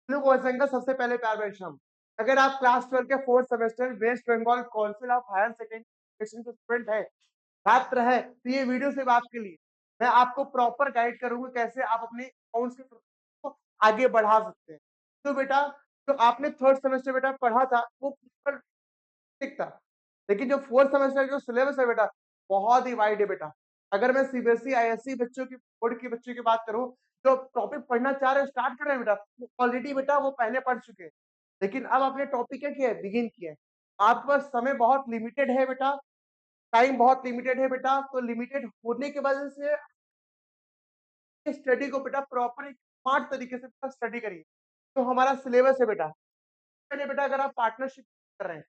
Question का सबसे पहले प्यार वेलकम। अगर आप क्लास 12 के fourth semester west Bengal council of higher secondary के स्टूडेंट है, छात्र है, तो ये वीडियो सिर्फ आपके लिए। मैं आपको प्रॉपर गाइड करूंगा कैसे आप अपने अकाउंट्स के को आगे बढ़ा सकते हैं। तो बेटा, जो आपने थर्ड सेमेस्टर बेटा पढ़ा था वो ठीक था, लेकिन जो फोर्थ सेमेस्टर जो सिलेबस है बेटा बहुत ही वाइड है बेटा। अगर मैं सीबीएसई आईएससी बच्चों की बोर्ड के बच्चों की बात करूं, जो टॉपिक पढ़ना चाह रहे हैं स्टार्ट कर रहे हैं बेटा, ऑलरेडी बेटा वो पहले पढ़ चुके हैं, लेकिन अब आपने टॉपिक क्या किया है, बिगिन किया है। आपके पास समय बहुत लिमिटेड है बेटा, टाइम बहुत लिमिटेड है बेटा, तो लिमिटेड होने की वजह से स्टडी को बेटा प्रॉपर स्मार्ट तरीके से स्टडी करिए। तो हमारा सिलेबस है बेटा, पहले बेटा अगर आप पार्टनरशिप कर रहे हैं,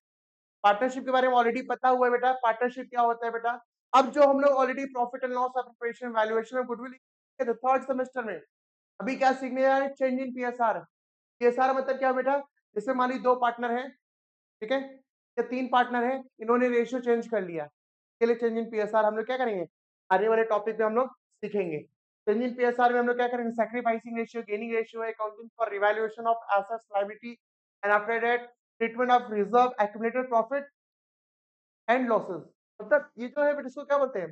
पार्टनरशिप के बारे में ऑलरेडी पता हुआ है बेटा, पार्टनरशिप क्या होता है बेटा। अब जो हम लोग already profit and loss preparation valuation of goodwill third semester में अभी क्या सीखने जा रहे हैं, चेंज इन पीएसआर। पीएसआर मतलब क्या बेटा, जैसे मान ली दो पार्टनर है, ठीक है, या तीन पार्टनर है, इन्होंने रेशियो चेंज कर लिया, के लिए चेंज इन पीएसआर हम लोग क्या करेंगे, आने वाले टॉपिक में हम लोग सीखेंगे। चेंज इन पीएसआर में हम लोग क्या करेंगे, sacrificing ratio, gaining ratio, accounting for revaluation of assets liability and after that treatment of reserve accumulated profit and losses. मतलब ये जो है बेटा इसको क्या बोलते हैं,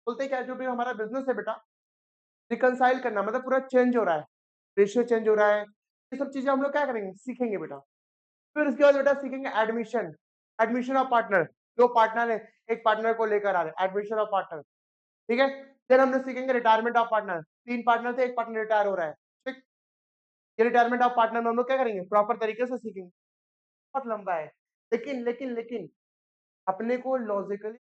बोलते हैं क्या, जो भी हमारा बिजनेस है बेटा रिकंसाइल करना, मतलब पूरा चेंज हो रहा है, रेशियो चेंज हो रहा है, ये सब चीजें हम लोग क्या करेंगे, सीखेंगे बेटा। फिर उसके बाद बेटा सीखेंगे एडमिशन, एडमिशन ऑफ पार्टनर। दो पार्टनर है, एक पार्टनर को लेकर आ रहे हैं, एडमिशन ऑफ पार्टनर, ठीक है। फिर हम लोग सीखेंगे रिटायरमेंट ऑफ पार्टनर, तीन पार्टनर थे, एक पार्टनर रिटायर हो रहा है, ठीक। ये रिटायरमेंट ऑफ पार्टनर में हम लोग क्या करेंगे, प्रॉपर तरीके से सीखेंगे। बहुत लंबा है, लेकिन अपने को लॉजिकली,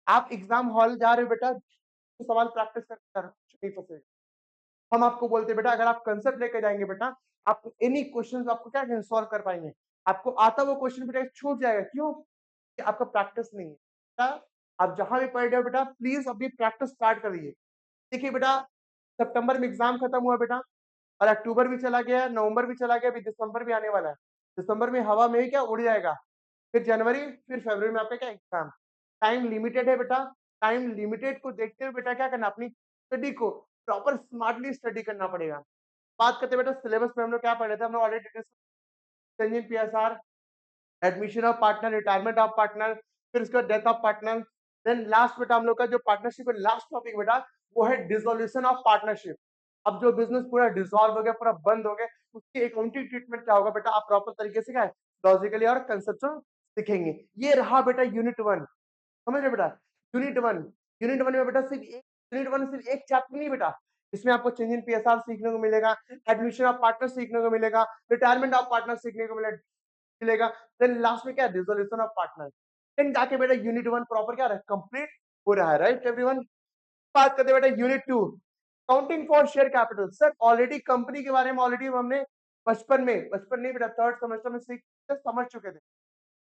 आप एग्जाम हॉल जा रहे हो बेटा तो सवाल प्रैक्टिस कर नहीं फंसे। हम आपको बोलते हैं बेटा अगर आप कंसेप्ट लेके जाएंगे बेटा, आप एनी क्वेश्चन आपको क्या सॉल्व कर पाएंगे। आपको आता वो क्वेश्चन बेटा छूट जाएगा, क्यों कि आपका प्रैक्टिस नहीं है बेटा। आप जहां भी पढ़ रहे हो बेटा प्लीज अभी प्रैक्टिस स्टार्ट करिए। देखिए बेटा, सितंबर में एग्जाम खत्म हुआ बेटा, और अक्टूबर भी चला गया, नवंबर भी चला गया, अभी दिसंबर भी आने वाला है। दिसंबर में हवा में ही क्या उड़ जाएगा, फिर जनवरी, फिर फरवरी में आपका क्या एग्जाम। टाइम लिमिटेड है बेटा, टाइम लिमिटेड को देखते हुए बेटा क्या करना, अपनी स्टडी को प्रॉपर स्मार्टली स्टडी करना पड़ेगा। बात करते बेटा सिलेबस में हम लोग क्या पढ़ रहे थे, हमने already change in PSR, admission of partner, retirement of partner, फिर उसके बाद death of partner. Then last बेटा हम लोग का जो पार्टनरशिप है, लास्ट टॉपिक बेटा वो है डिसोल्यूशन ऑफ पार्टनरशिप। अब जो बिजनेस पूरा डिसॉल्व हो गया, पूरा बंद हो गया, उसकी अकाउंटिंग ट्रीटमेंट क्या होगा बेटा, आप प्रॉपर तरीके से क्या है लॉजिकली और कंसेप्चुअल सीखेंगे। ये रहा बेटा यूनिट वन, समझ रहे बेटा। यूनिट वन, यूनिट वन में बेटा सिर्फ एक, यूनिट वन सिर्फ एक चैप्टर नहीं बेटा, इसमें आपको चेंज इन पीएसआर सीखने को मिलेगा, एडमिशन ऑफ पार्टनर सीखने को मिलेगा, रिटायरमेंट ऑफ पार्टनर सीखने को मिलेगा। देन लास्ट में क्या, रिजोल्यूशन ऑफ पार्टनर। देन जाके बेटा यूनिट वन प्रॉपर क्या कंप्लीट हो रहा है, राइट एवरीवन। बात करते बेटा unit two, counting for share capital. Sir already company के बारे में ऑलरेडी हमने बचपन नहीं बेटा, थर्ड सेमेस्टर में सीख समझ चुके थे।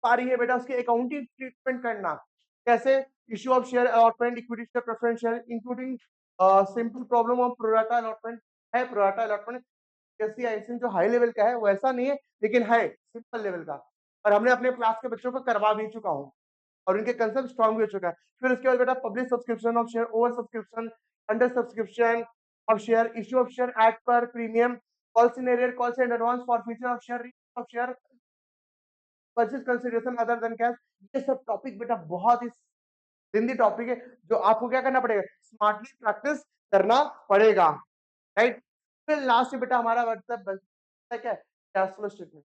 पारी है बेटा उसकी अकाउंटिंग ट्रीटमेंट करना, कैसे issue of share allotment, equity share, preference share, including simple problem of pro rata allotment. है प्रोराटा अलॉटमेंट जैसी आईसिन जो हाई लेवल का है वैसा नहीं है, लेकिन है सिंपल लेवल का, और हमने अपने क्लास के बच्चों को करवा भी चुका हूँ, और उनके कंसेप्ट स्ट्रांग भी हो चुका है। फिर उसके बाद बेटा public subscription of share, over subscription, under subscription of share, issue of share at par premium, calls in arrear, calls in advance, forfeiture of share, purchase consideration other than cash. ये सब टॉपिक बेटा बहुत ही Hindi topic है, जो आपको क्या करना पड़ेगा, स्मार्टली प्रैक्टिस करना पड़ेगा, राइट। फिर लास्ट बेटा हमारा मतलब क्या है, कैश फ्लो स्टेटमेंट।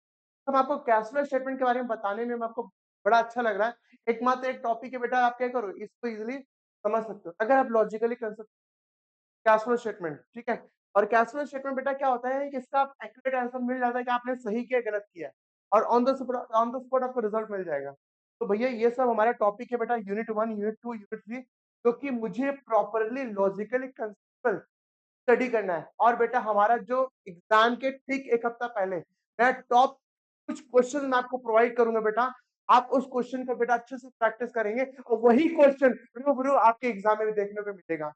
हम आपको कैश फ्लो स्टेटमेंट के बारे में बताने में आपको बड़ा अच्छा लग रहा है, एकमात्र एक टॉपिक है बेटा, आप क्या करो इसको इजीली समझ सकते हो अगर आप logically concept cash flow statement, ठीक है। और कैश फ्लो स्टेटमेंट बेटा क्या होता है कि इसका एक्यूरेट आंसर मिल जाता है कि आपने सही किया गलत किया, और ऑन द स्पॉट आपको रिजल्ट मिल जाएगा। तो भैया ये सब हमारा टॉपिक है बेटा, unit one, unit two, unit three, जो कि मुझे प्रॉपरली लॉजिकली कंसेप्चुअल स्टडी करना है। और बेटा हमारा जो एग्जाम के ठीक एक हफ्ता पहले मैं टॉप कुछ क्वेश्चन मैं आपको प्रोवाइड करूंगा बेटा, आप उस क्वेश्चन को बेटा अच्छे से प्रैक्टिस करेंगे, और वही क्वेश्चन रूबरू आपके एग्जाम में भी देखने को मिलेगा।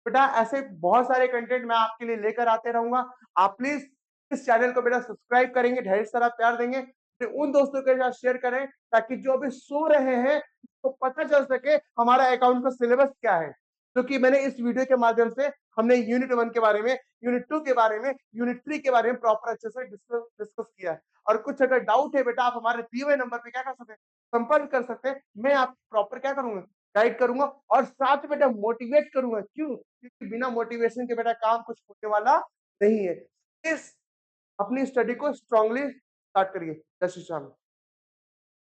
बेटा ऐसे बहुत सारे कंटेंट मैं आपके लिए लेकर आते रहूंगा। आप प्लीज इस चैनल को बेटा सब्सक्राइब करेंगे, ढेर सारा प्यार देंगे, फिर उन दोस्तों के साथ शेयर करें, ताकि जो अभी सो रहे हैं तो पता चल सके हमारा अकाउंट का सिलेबस क्या है। क्योंकि मैंने इस वीडियो के माध्यम से हमने यूनिट 1 के बारे में, यूनिट 2 के बारे में, यूनिट 3 के बारे में प्रॉपर अच्छे से डिस्कस किया है। और कुछ अगर डाउट है बेटा आप हमारे दिए हुए नंबर पे क्या कर सकते हैं, संपर्क कर सकते हैं। मैं आपको प्रॉपर क्या करूँगा, गाइड करूँगा और साथ में बेटा मोटिवेट करूँगा। क्यों? क्योंकि बिना मोटिवेशन के बेटा काम कुछ होने वाला नहीं है। इस अपनी स्टडी को स्ट्रांगली स्टार्ट करिए। जय श्री श्याम।